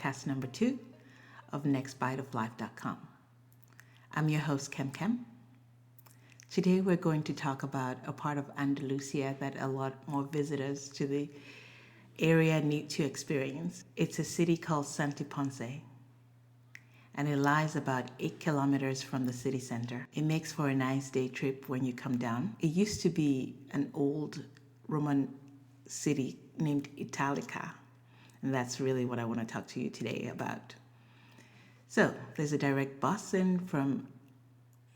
podcast number 2 of Nextbiteoflife.com. I'm your host, Kem. Today we're going to talk about a part of Andalusia that a lot more visitors to the area need to experience. It's a city called Santiponce, and it lies about 8 kilometers from the city center. It makes for a nice day trip when you come down. It used to be an old Roman city named Italica, and that's really what I want to talk to you today about. So there's a direct bus in from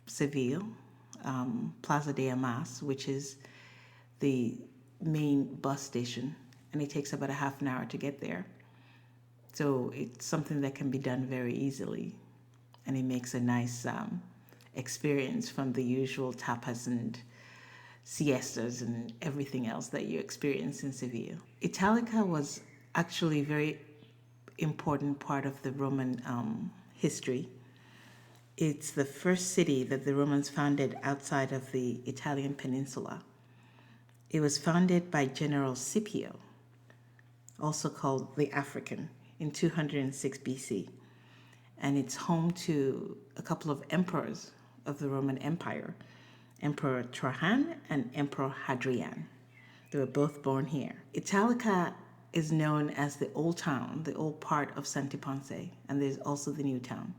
Seville, Plaza de Armas, which is the main bus station, and it takes about a half an hour to get there. So it's something that can be done very easily, and it makes a nice experience from the usual tapas and siestas and everything else that you experience in Seville. Italica was actually a very important part of the Roman history. It's the first city that the Romans founded outside of the Italian peninsula. It was founded by General Scipio, also called the African, in 206 BC. And it's home to a couple of emperors of the Roman Empire, Emperor Trajan and Emperor Hadrian. They were both born here. Italica is known as the old town, the old part of Santiponce, and there's also the new town.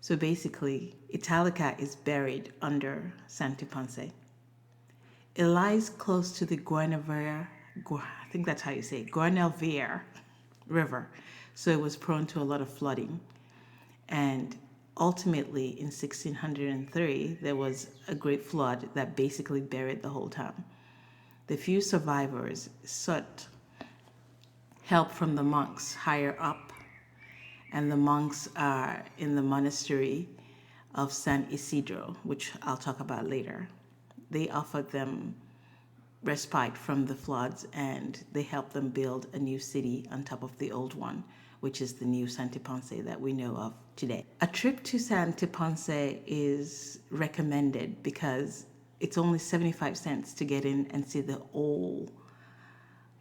So basically, Italica is buried under Santiponce. It lies close to the Guinevere River, so it was prone to a lot of flooding. And ultimately, in 1603, there was a great flood that basically buried the whole town. The few survivors sought help from the monks higher up, and the monks are in the monastery of San Isidro, which I'll talk about later. They offered them respite from the floods, and they helped them build a new city on top of the old one, which is the new Santiponce that we know of today. A trip to Santiponce is recommended because it's only 75 cents to get in and see the whole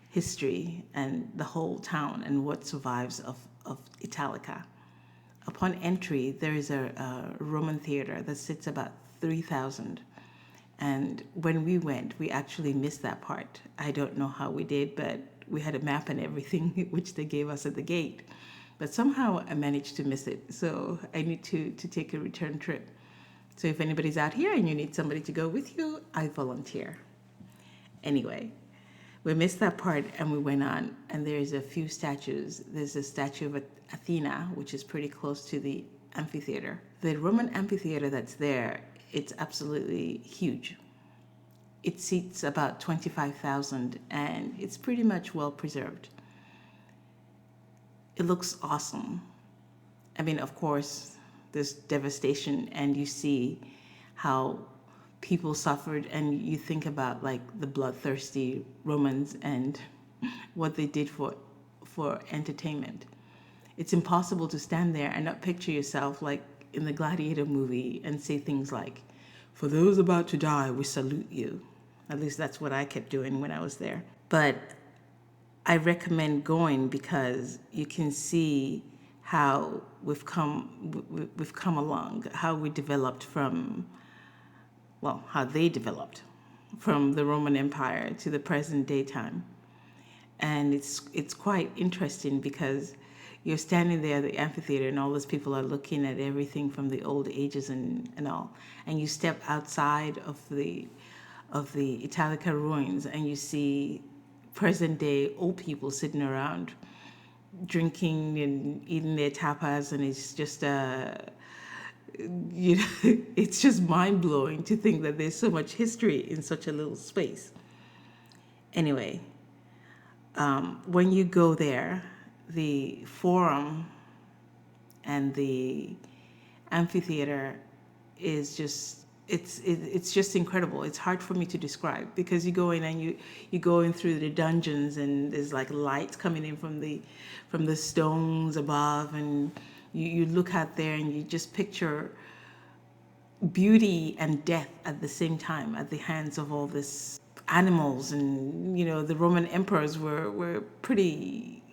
history and the whole town and what survives of Italica. Upon entry, there is a Roman theater that sits about 3,000. And when we went, we actually missed that part. I don't know how we did, but we had a map and everything, which they gave us at the gate. But somehow I managed to miss it. So I need to take a return trip. So if anybody's out here and you need somebody to go with you, I volunteer. Anyway, we missed that part and we went on, and there's a few statues. There's a statue of Athena, which is pretty close to the amphitheater. The Roman amphitheater that's there, it's absolutely huge. It seats about 25,000, and it's pretty much well preserved. It looks awesome. I mean, of course, there's devastation, and you see how people suffered, and you think about like the bloodthirsty Romans and what they did for entertainment. It's impossible to stand there and not picture yourself like in the Gladiator movie and say things like, "For those about to die, we salute you." At least that's what I kept doing when I was there. But I recommend going because you can see how we've come along, how we developed how they developed from the Roman Empire to the present day time. And it's quite interesting because you're standing there at the amphitheater and all those people are looking at everything from the old ages and all. And you step outside of the Italica ruins and you see present day old people sitting around drinking and eating their tapas, and it's just it's just mind-blowing to think that there's so much history in such a little space. Anyway, when you go there, the forum and the amphitheater is just it's just incredible. It's hard for me to describe because you go in and you go in through the dungeons, and there's like lights coming in from the stones above, and you look out there and you just picture beauty and death at the same time at the hands of all this animals. And the Roman emperors were pretty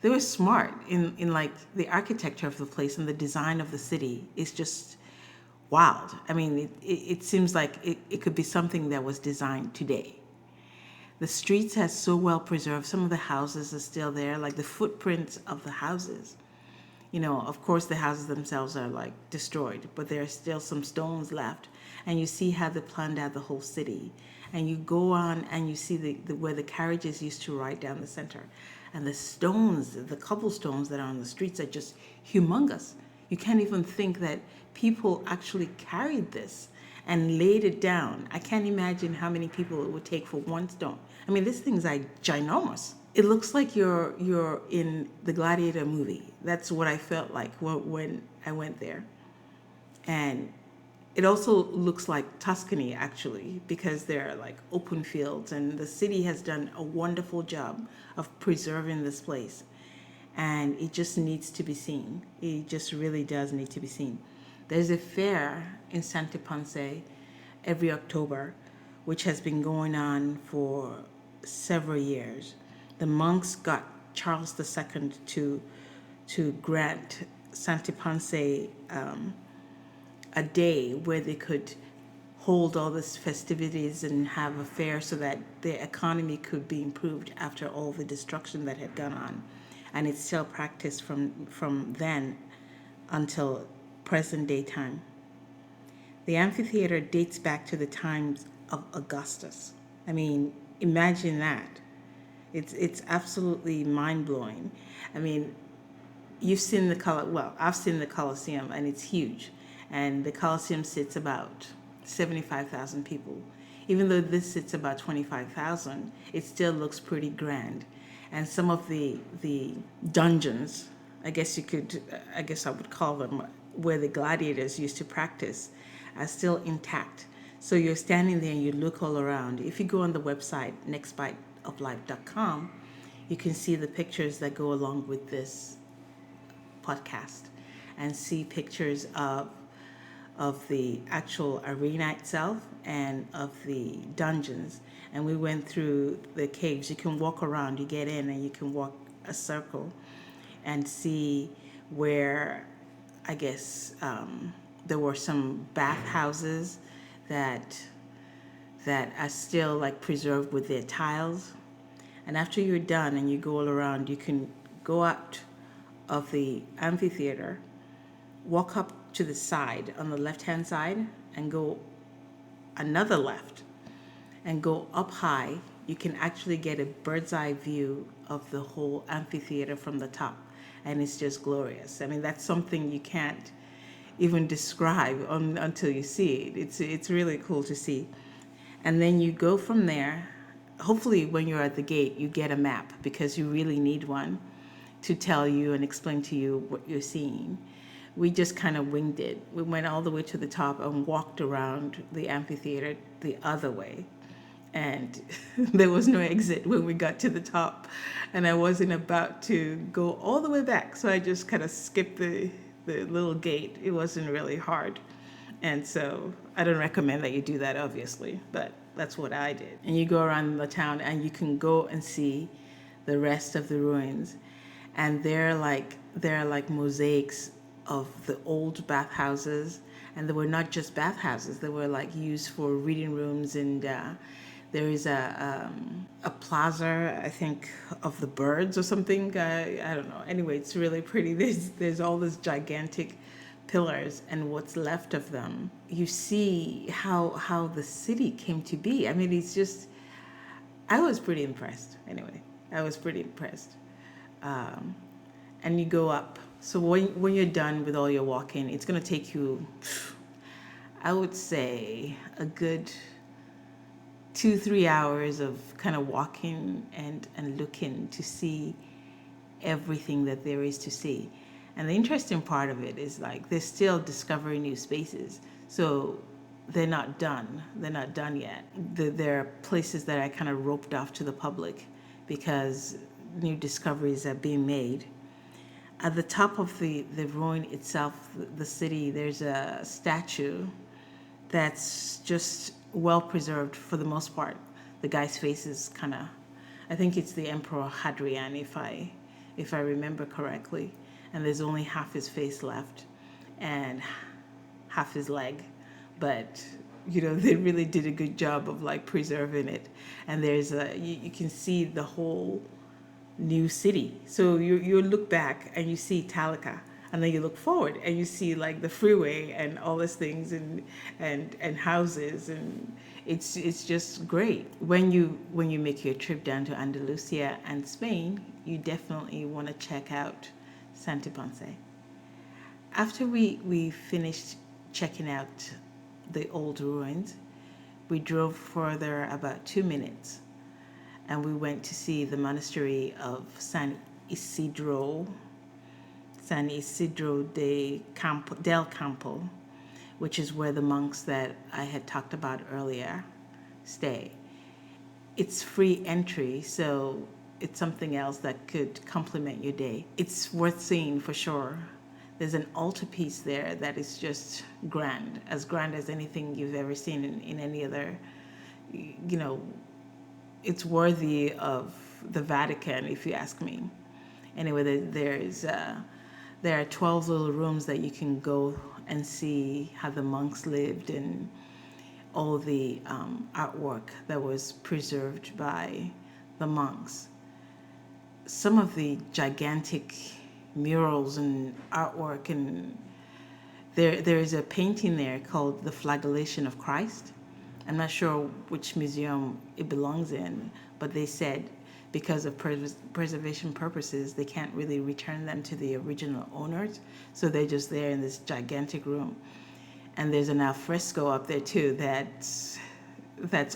they were smart in like the architecture of the place, and the design of the city is just wild. I mean, it seems like it could be something that was designed today. The streets are so well preserved. Some of the houses are still there, like the footprints of the houses. You know, of course, the houses themselves are like destroyed, but there are still some stones left. And you see how they planned out the whole city. And you go on and you see the where the carriages used to ride down the center. And the stones, the cobblestones that are on the streets are just humongous. You can't even think that people actually carried this and laid it down. I can't imagine how many people it would take for one stone. I mean, this thing's like ginormous. It looks like you're in the Gladiator movie. That's what I felt like when I went there. And it also looks like Tuscany, actually, because there are like open fields, and the city has done a wonderful job of preserving this place. And it just needs to be seen. It just really does need to be seen. There's a fair in Santiponce every October, which has been going on for several years. The monks got Charles II to grant Santiponce a day where they could hold all these festivities and have a fair so that their economy could be improved after all the destruction that had gone on. And it's still practiced from then until present day time. The amphitheater dates back to the times of Augustus. I mean, imagine that. It's absolutely mind-blowing. I mean, you've seen I've seen the Colosseum, and it's huge. And the Colosseum sits about 75,000 people. Even though this sits about 25,000, it still looks pretty grand. And some of the dungeons, I guess I would call them, where the gladiators used to practice, are still intact. So you're standing there and you look all around. If you go on the website, Nextbiteoflife.com, you can see the pictures that go along with this podcast and see pictures of the actual arena itself and of the dungeons. And we went through the caves. You can walk around, you get in and you can walk a circle and see where, I guess, there were some bathhouses that are still like preserved with their tiles. And after you're done and you go all around, you can go out of the amphitheater, walk up to the side on the left-hand side and go another left and go up high. You can actually get a bird's eye view of the whole amphitheater from the top, and it's just glorious. I mean, that's something you can't even describe until you see it. It's really cool to see. And then you go from there. Hopefully when you're at the gate, you get a map, because you really need one to tell you and explain to you what you're seeing. We just kind of winged it. We went all the way to the top and walked around the amphitheater the other way. And there was no exit when we got to the top. And I wasn't about to go all the way back. So I just kind of skipped the little gate. It wasn't really hard. And so I don't recommend that you do that, obviously, but that's what I did. And you go around the town and you can go and see the rest of the ruins. And they're like mosaics of the old bathhouses. And they were not just bathhouses. They were like used for reading rooms. And there is a plaza, I think, of the birds or something. I don't know. Anyway, it's really pretty. There's all these gigantic pillars, and what's left of them. You see how the city came to be. I mean, it's just, I was pretty impressed. Anyway, I was pretty impressed. And you go up. So when you're done with all your walking, it's going to take you, I would say, a good 2-3 hours of kind of walking and looking to see everything that there is to see. And the interesting part of it is, like, they're still discovering new spaces. So they're not done. They're not done yet. There are places that are kind of roped off to the public because new discoveries are being made. At the top of the ruin itself, the city, there's a statue that's just well preserved for the most part. The guy's face is kind of, I think it's the Emperor Hadrian, if I if I remember correctly. And there's only half his face left and half his leg. But, they really did a good job of like preserving it. And you can see the whole new city. So you look back and you see Italica, and then you look forward and you see like the freeway and all these things and houses, and it's just great. When you make your trip down to Andalusia and Spain, you definitely want to check out Santiponce. After we finished checking out the old ruins, we drove further about 2 minutes, and we went to see the monastery of San Isidro del Campo, which is where the monks that I had talked about earlier stay. It's free entry, so it's something else that could complement your day. It's worth seeing for sure. There's an altarpiece there that is just grand as anything you've ever seen in any other, it's worthy of the Vatican, if you ask me. Anyway, there are 12 little rooms that you can go and see how the monks lived and all the artwork that was preserved by the monks. Some of the gigantic murals and artwork, and there is a painting there called the Flagellation of Christ. I'm not sure which museum it belongs in, but they said because of preservation purposes, they can't really return them to the original owners. So they're just there in this gigantic room. And there's an alfresco up there too that's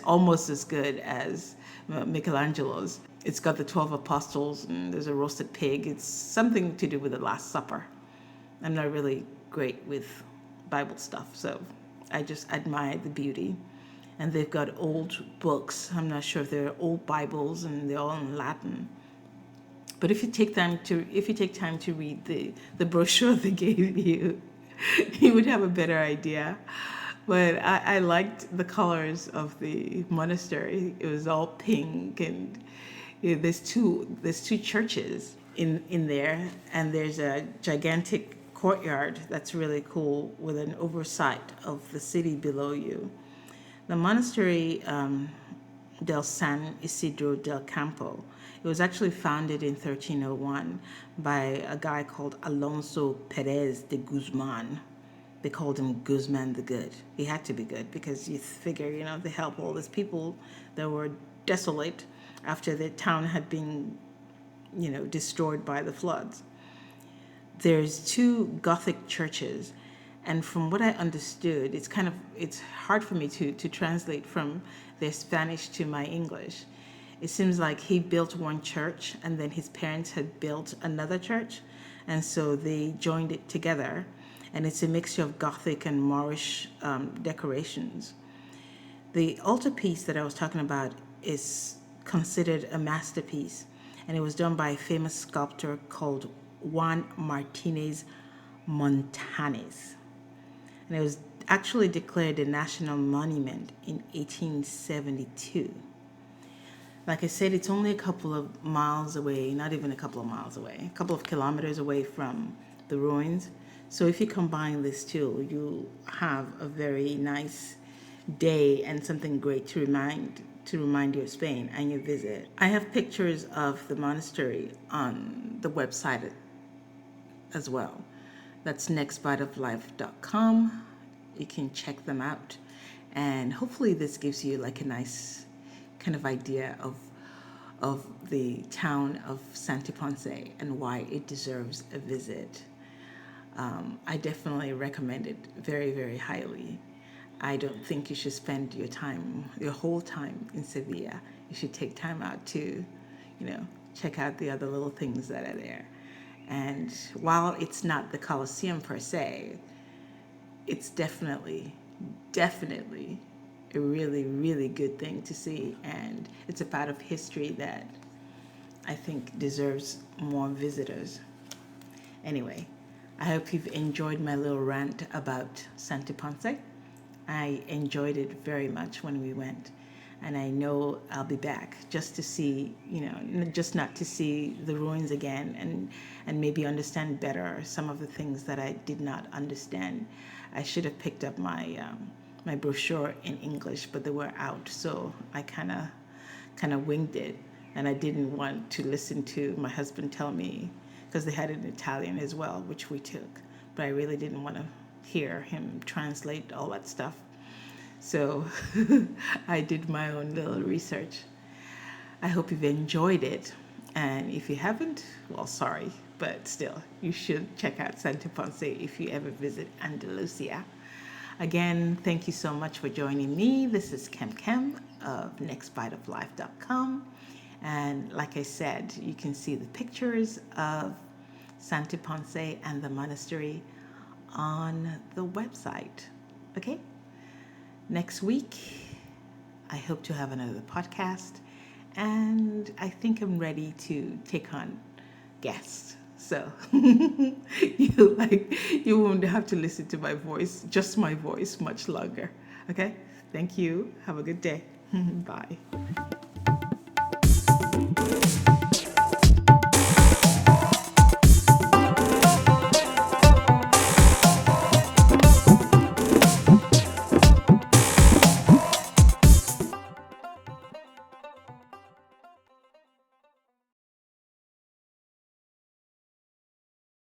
almost as good as Michelangelo's. It's got the 12 apostles and there's a roasted pig. It's something to do with the Last Supper. I'm not really great with Bible stuff, so I just admire the beauty. And they've got old books. I'm not sure if they're old Bibles, and they're all in Latin. But if you take time to read the brochure they gave you, you would have a better idea. But I liked the colors of the monastery. It was all pink, and there's two churches in there, and there's a gigantic courtyard that's really cool with an oversight of the city below you. The monastery del San Isidro del Campo, it was actually founded in 1301 by a guy called Alonso Perez de Guzman. They called him Guzman the Good. He had to be good because you figure, they help all these people that were desolate after their town had been, destroyed by the floods. There's 2 Gothic churches. And from what I understood, it's hard for me to translate from their Spanish to my English. It seems like he built one church and then his parents had built another church. And so they joined it together. And it's a mixture of Gothic and Moorish decorations. The altarpiece that I was talking about is considered a masterpiece. And it was done by a famous sculptor called Juan Martinez Montanes. And it was actually declared a national monument in 1872. Like I said, it's only a couple of miles away, not even a couple of miles away, a couple of kilometers away from the ruins. So if you combine these two, you'll have a very nice day and something great to remind you of Spain and your visit. I have pictures of the monastery on the website as well. That's nextbiteoflife.com. You can check them out. And hopefully this gives you like a nice kind of idea of the town of Santiponce and why it deserves a visit. I definitely recommend it very, very highly. I don't think you should spend your whole time in Seville. You should take time out to, check out the other little things that are there. And while it's not the Colosseum per se, it's definitely a really, really good thing to see. And it's a part of history that I think deserves more visitors. Anyway, I hope you've enjoyed my little rant about Santiponce. I enjoyed it very much when we went. And I know I'll be back just to see, just not to see the ruins again, and maybe understand better some of the things that I did not understand. I should have picked up my brochure in English, but they were out, so I kind of winged it, and I didn't want to listen to my husband tell me, because they had it in Italian as well, which we took, but I really didn't want to hear him translate all that stuff. So I did my own little research. I hope you've enjoyed it. And if you haven't, well, sorry, but still, you should check out Santiponce if you ever visit Andalusia. Again, thank you so much for joining me. This is Kem of Nextbiteoflife.com. And like I said, you can see the pictures of Santiponce and the monastery on the website. Okay? Next week, I hope to have another podcast, and I think I'm ready to take on guests. So you won't have to listen to my voice, just my voice, much longer. Okay? Thank you. Have a good day. Bye.